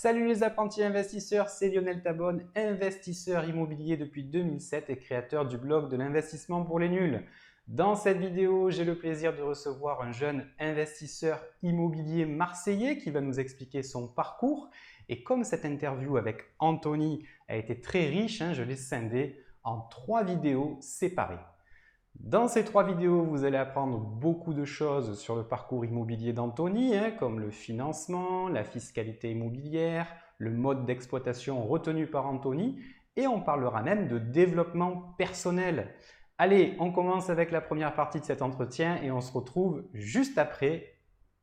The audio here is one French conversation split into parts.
Salut les apprentis investisseurs, c'est Lionel Tabonne, investisseur immobilier depuis 2007 et créateur du blog de l'investissement pour les nuls. Dans cette vidéo, j'ai le plaisir de recevoir un jeune investisseur immobilier marseillais qui va nous expliquer son parcours. Et comme cette interview avec Anthony a été très riche, je l'ai scindée en 3 vidéos séparées. Dans ces 3 vidéos, vous allez apprendre beaucoup de choses sur le parcours immobilier d'Anthony, comme le financement, la fiscalité immobilière, le mode d'exploitation retenu par Anthony, et on parlera même de développement personnel. Allez, on commence avec la première partie de cet entretien et on se retrouve juste après.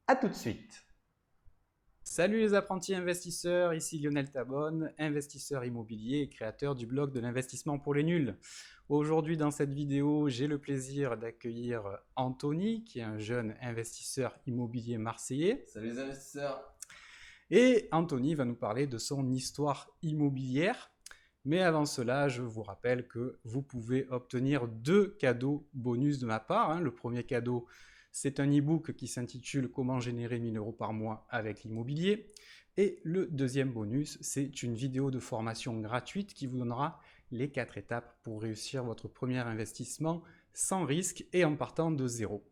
À tout de suite. Salut les apprentis investisseurs, ici Lionel Tabonne, investisseur immobilier et créateur du blog de l'investissement pour les nuls. Aujourd'hui dans cette vidéo, j'ai le plaisir d'accueillir Anthony, qui est un jeune investisseur immobilier marseillais. Salut les investisseurs. Et Anthony va nous parler de son histoire immobilière. Mais avant cela, je vous rappelle que vous pouvez obtenir 2 cadeaux bonus de ma part. Le premier cadeau, c'est un e-book qui s'intitule « Comment générer 1000 € par mois avec l'immobilier ». Et le deuxième bonus, c'est une vidéo de formation gratuite qui vous donnera les 4 étapes pour réussir votre premier investissement sans risque et en partant de zéro.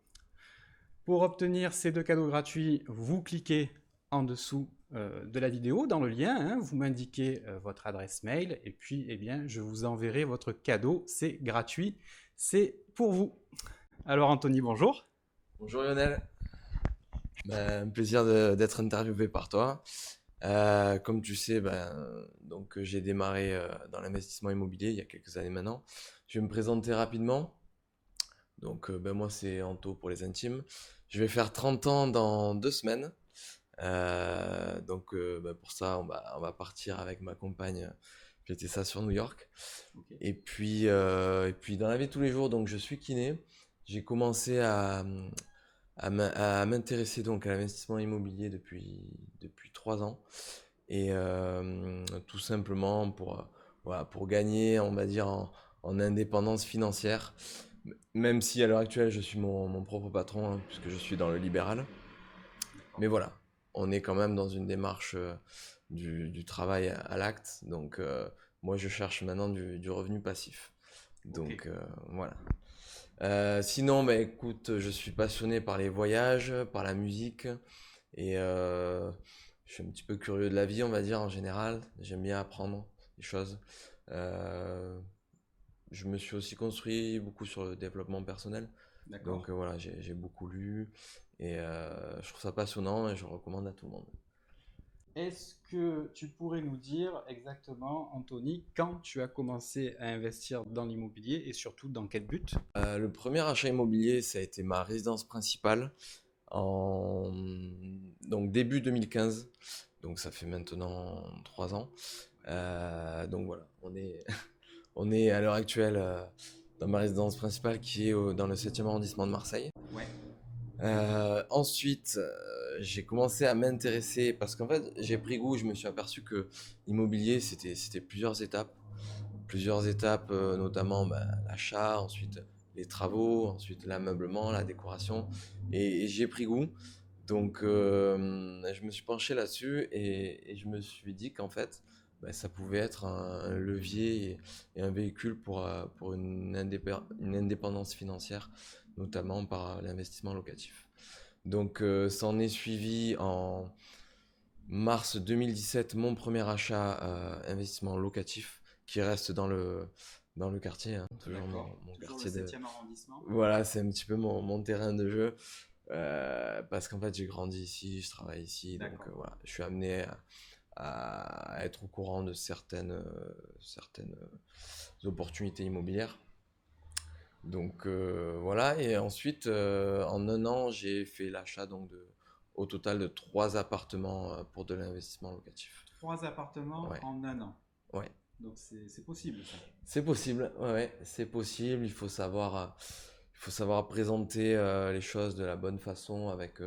Pour obtenir ces 2 cadeaux gratuits, vous cliquez en dessous de la vidéo, dans le lien, vous m'indiquez votre adresse mail et puis je vous enverrai votre cadeau, c'est gratuit, c'est pour vous. Alors Anthony, bonjour. Bonjour Lionel, un plaisir d'être interviewé par toi. Comme tu sais, donc j'ai démarré dans l'investissement immobilier il y a quelques années maintenant. Je vais me présenter rapidement. Donc moi c'est Anto pour les intimes. Je vais faire 30 ans dans 2 semaines. Pour ça on va partir avec ma compagne fêter ça sur New York. Okay. Et puis dans la vie de tous les jours, donc je suis kiné. J'ai commencé à m'intéresser donc à l'investissement immobilier depuis 3 ans et tout simplement pour gagner, on va dire, en indépendance financière, même si à l'heure actuelle je suis mon propre patron, puisque je suis dans le libéral. Mais voilà, on est quand même dans une démarche du travail à l'acte, donc moi je cherche maintenant du revenu passif. Donc okay. Voilà. Sinon, écoute, je suis passionné par les voyages, par la musique, et je suis un petit peu curieux de la vie, on va dire, en général. J'aime bien apprendre des choses. Je me suis aussi construit beaucoup sur le développement personnel. Donc voilà, j'ai beaucoup lu, et je trouve ça passionnant et je recommande à tout le monde. Est-ce que tu pourrais nous dire exactement, Anthony, quand tu as commencé à investir dans l'immobilier et surtout dans quel but? Le premier achat immobilier, ça a été ma résidence principale donc début 2015. Donc ça fait maintenant 3 ans. Donc voilà, on est à l'heure actuelle dans ma résidence principale qui est dans le 7e arrondissement de Marseille. Ouais. Ensuite, j'ai commencé à m'intéresser parce qu'en fait, j'ai pris goût, je me suis aperçu que l'immobilier, c'était plusieurs étapes. Notamment l'achat, ensuite les travaux, ensuite l'ameublement, la décoration. Et j'ai pris goût. Donc, je me suis penché là-dessus et je me suis dit qu'en fait, ça pouvait être un levier et un véhicule pour une indépendance financière, notamment par l'investissement locatif. Donc s'en est suivi en mars 2017 mon premier achat investissement locatif qui reste dans le quartier, toujours mon quartier le 7e arrondissement. Voilà, c'est un petit peu mon terrain de jeu parce qu'en fait j'ai grandi ici, je travaille ici, donc voilà, je suis amené à être au courant de certaines opportunités immobilières. Donc voilà, et ensuite en 1 an j'ai fait l'achat donc au total de 3 appartements pour de l'investissement locatif. 3 appartements en 1 an. Ouais. Donc c'est possible ça. C'est possible, ouais, c'est possible. Il faut savoir présenter les choses de la bonne façon, avec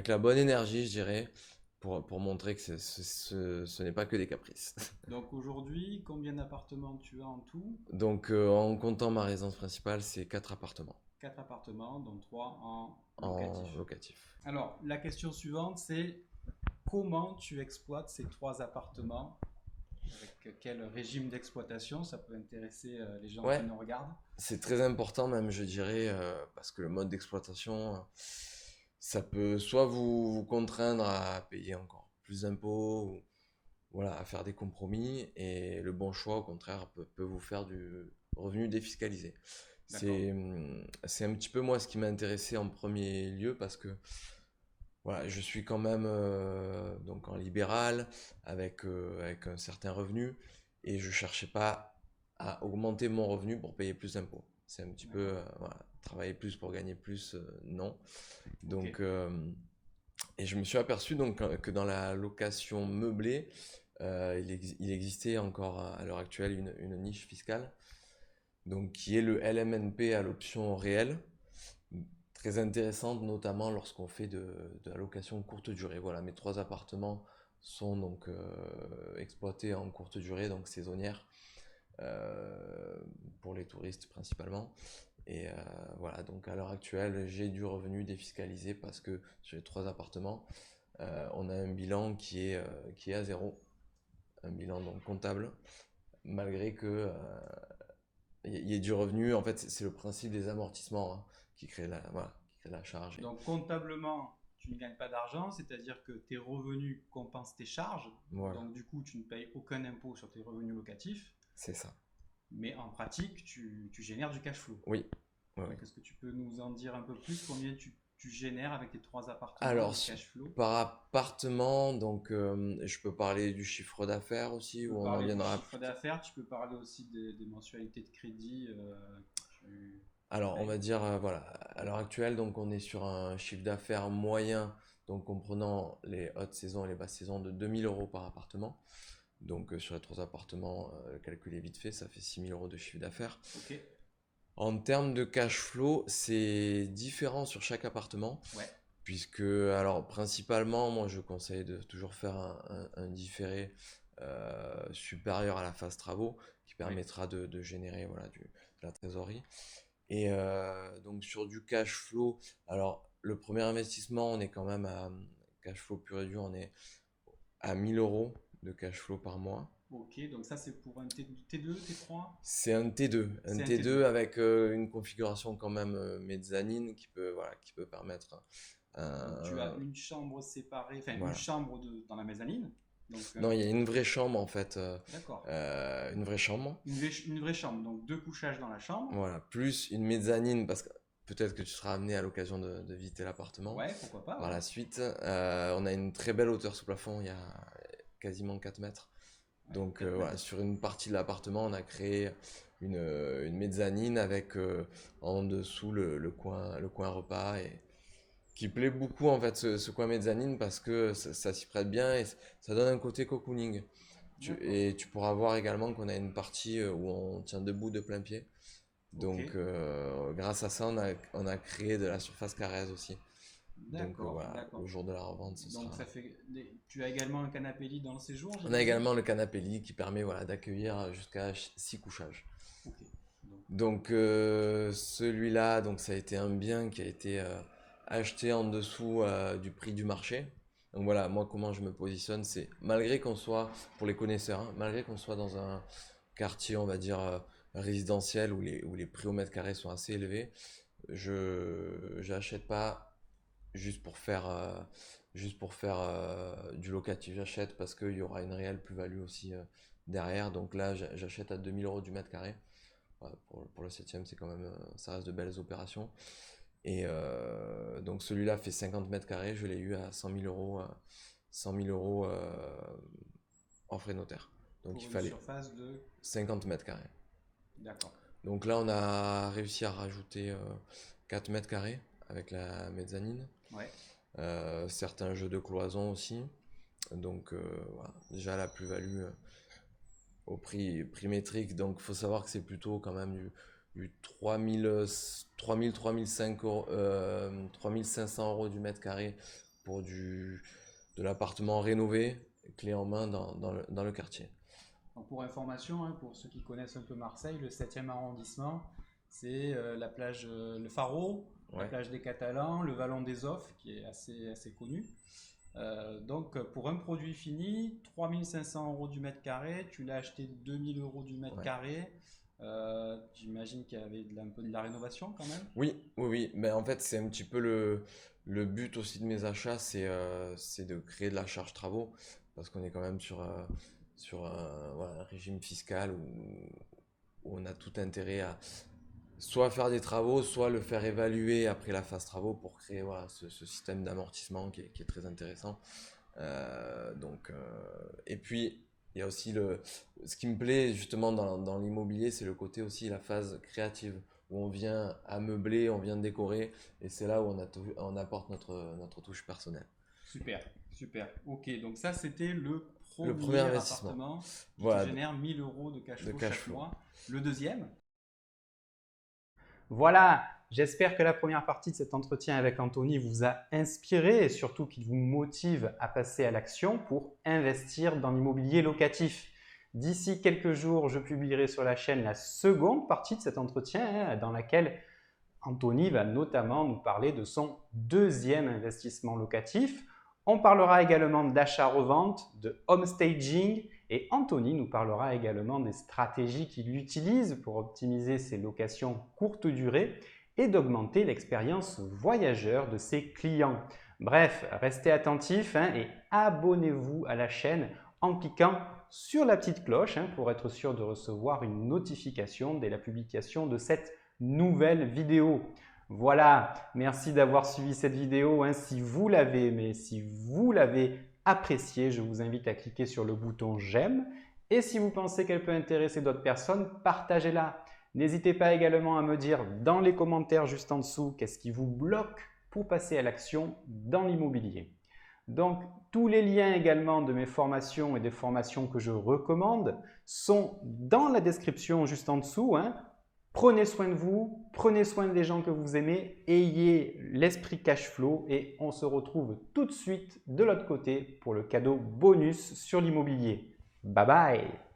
la bonne énergie, je dirais, pour montrer que ce n'est pas que des caprices. Donc aujourd'hui, combien d'appartements tu as en tout? Donc en comptant ma résidence principale, c'est 4 appartements. 4 appartements, dont 3 en locatif. locatif. Alors la question suivante, c'est comment tu exploites ces 3 appartements? Avec quel régime d'exploitation? Ça peut intéresser les gens qui Ouais, nous regardent. c'est très important même, je dirais, parce que le mode d'exploitation, ça peut soit vous contraindre à payer encore plus d'impôts, ou voilà, à faire des compromis, et le bon choix, au contraire, peut vous faire du revenu défiscalisé. D'accord. C'est un petit peu moi ce qui m'a intéressé en premier lieu, parce que voilà, je suis quand même donc en libéral, avec un certain revenu, et je cherchais pas à augmenter mon revenu pour payer plus d'impôts. C'est un petit peu D'accord. voilà, travailler plus pour gagner plus, non. Ok. Donc, et je me suis aperçu donc que dans la location meublée, il existait encore à l'heure actuelle une niche fiscale, donc qui est le LMNP à l'option réelle, très intéressante, notamment lorsqu'on fait de la location courte durée. Voilà, mes 3 appartements sont donc exploités en courte durée, donc saisonnière, euh, pour les touristes principalement. Et voilà, donc à l'heure actuelle, j'ai du revenu défiscalisé parce que sur les 3 appartements, on a un bilan qui est à zéro, un bilan donc comptable, malgré que il y ait du revenu. En fait, c'est le principe des amortissements, hein, qui crée voilà, qui crée la charge. Donc comptablement, tu ne gagnes pas d'argent, c'est-à-dire que tes revenus compensent tes charges. Voilà, Donc du coup, tu ne payes aucun impôt sur tes revenus locatifs. c'est ça. Mais en pratique, tu génères du cash flow. Oui, oui, oui. Donc est-ce que tu peux nous en dire un peu plus? Combien tu génères avec tes 3 appartements Alors, de cash flow? par appartement, donc je peux parler du chiffre d'affaires Tu aussi, peux ou on en parler du viendra chiffre plus tard. d'affaires, tu peux parler aussi des mensualités de crédit que tu Alors, on va payes. dire, voilà, à l'heure actuelle, donc on est sur un chiffre d'affaires moyen, donc comprenant les hautes saisons et les basses saisons, de 2 000 € par appartement. Donc, sur les 3 appartements, le calcul est vite fait, ça fait 6 000 € de chiffre d'affaires. Ok, En termes de cash flow, c'est différent sur chaque appartement, ouais, puisque, alors, principalement, moi, je conseille de toujours faire un différé supérieur à la phase travaux, qui ouais. permettra de générer, voilà, de la trésorerie. Et donc sur du cash flow, alors le premier investissement, on est quand même à cash flow pur et dur, on est à 1 000 € de cash flow par mois. Ok, donc ça c'est pour un T2, T3? C'est un T2, un C'est un T2 T2. avec une configuration quand même mezzanine qui peut permettre Donc tu as un- une chambre séparée, enfin une voilà. chambre dans la mezzanine. Donc Non, il y a une vraie chambre en fait, d'accord. une vraie chambre. Une vraie chambre, donc 2 couchages dans la chambre. Voilà, plus une mezzanine, parce que peut-être que tu seras amené à l'occasion de visiter l'appartement Ouais, pourquoi pas, par ouais. la suite. On a une très belle hauteur sous plafond, il y a quasiment 4 mètres. Ouais, Donc 4 voilà, mètres. sur une partie de l'appartement, on a créé une mezzanine avec en dessous le coin repas, et qui plaît beaucoup en fait, ce coin mezzanine, parce que ça s'y prête bien, et ça donne un côté cocooning. D'accord. Et tu pourras voir également qu'on a une partie où on tient debout de plein pied. Ok. Donc, grâce à ça, on a créé de la surface carrée aussi. Donc, D'accord, voilà, le d'accord. jour de la revente, ce Donc sera. ça fait. Tu as également un canapé lit dans le séjour, On a j'imagine? également le canapé lit qui permet, voilà, d'accueillir jusqu'à 6 couchages. Ok. Donc, Donc, celui-là, donc ça a été un bien qui a été acheté en dessous du prix du marché. Donc voilà, moi comment je me positionne, c'est malgré qu'on soit, pour les connaisseurs, hein, malgré qu'on soit dans un quartier, on va dire, résidentiel, où les prix au mètre carré sont assez élevés, je j'achète pas juste pour faire, du locatif. J'achète parce qu'il y aura une réelle plus-value aussi derrière. Donc là, j'achète à 2 000 € du mètre carré. Ouais, pour le septième, c'est quand même, ça reste de belles opérations. Et donc celui-là fait 50 mètres carrés, je l'ai eu à 100 000 €, 100 000 € en frais notaire. Donc il pour une fallait surface de. 50 mètres carrés. D'accord. Donc là, on a réussi à rajouter 4 mètres carrés avec la mezzanine. Ouais. Certains jeux de cloison aussi. Donc voilà, déjà la plus-value au prix métrique. Donc il faut savoir que c'est plutôt quand même du 3 500 € du mètre carré pour de l'appartement rénové, clé en main dans le quartier. Donc pour information, hein, pour ceux qui connaissent un peu Marseille, le 7e arrondissement, c'est la plage Le Faro, la Ouais, plage des Catalans, le Vallon des Offres, qui est assez connu. Donc, pour un produit fini, 3500 € du mètre carré, tu l'as acheté 2000 € du mètre Ouais. carré. J'imagine qu'il y avait un peu de la rénovation quand même. Oui, oui, oui. Mais en fait, c'est un petit peu le but aussi de mes achats, c'est de créer de la charge travaux, parce qu'on est quand même sur voilà, un régime fiscal où on a tout intérêt à soit faire des travaux, soit le faire évaluer après la phase travaux pour créer voilà, ce système d'amortissement qui est très intéressant. Et puis, il y a aussi ce qui me plaît justement dans l'immobilier, c'est le côté aussi la phase créative, où on vient ameubler, on vient décorer, et c'est là où on apporte notre touche personnelle. Super, super. Ok, donc ça c'était le Le premier premier investissement, appartement qui te voilà, génère 1000 € de cash de flow cash chaque flow. mois. Le deuxième? Voilà, j'espère que la première partie de cet entretien avec Anthony vous a inspiré et surtout qu'il vous motive à passer à l'action pour investir dans l'immobilier locatif. D'ici quelques jours, je publierai sur la chaîne la seconde partie de cet entretien dans laquelle Anthony va notamment nous parler de son deuxième investissement locatif. On parlera également d'achat-revente, de homestaging et Anthony nous parlera également des stratégies qu'il utilise pour optimiser ses locations courte durée et d'augmenter l'expérience voyageur de ses clients. Bref, restez attentifs et abonnez-vous à la chaîne en cliquant sur la petite cloche pour être sûr de recevoir une notification dès la publication de cette nouvelle vidéo. Voilà, merci d'avoir suivi cette vidéo. Si vous l'avez aimé, si vous l'avez appréciée, je vous invite à cliquer sur le bouton j'aime. Et si vous pensez qu'elle peut intéresser d'autres personnes, partagez-la. N'hésitez pas également à me dire dans les commentaires juste en dessous qu'est-ce qui vous bloque pour passer à l'action dans l'immobilier. Donc, tous les liens également de mes formations et des formations que je recommande sont dans la description juste en dessous. Prenez soin de vous, prenez soin des gens que vous aimez, ayez l'esprit cash flow et on se retrouve tout de suite de l'autre côté pour le cadeau bonus sur l'immobilier. Bye bye!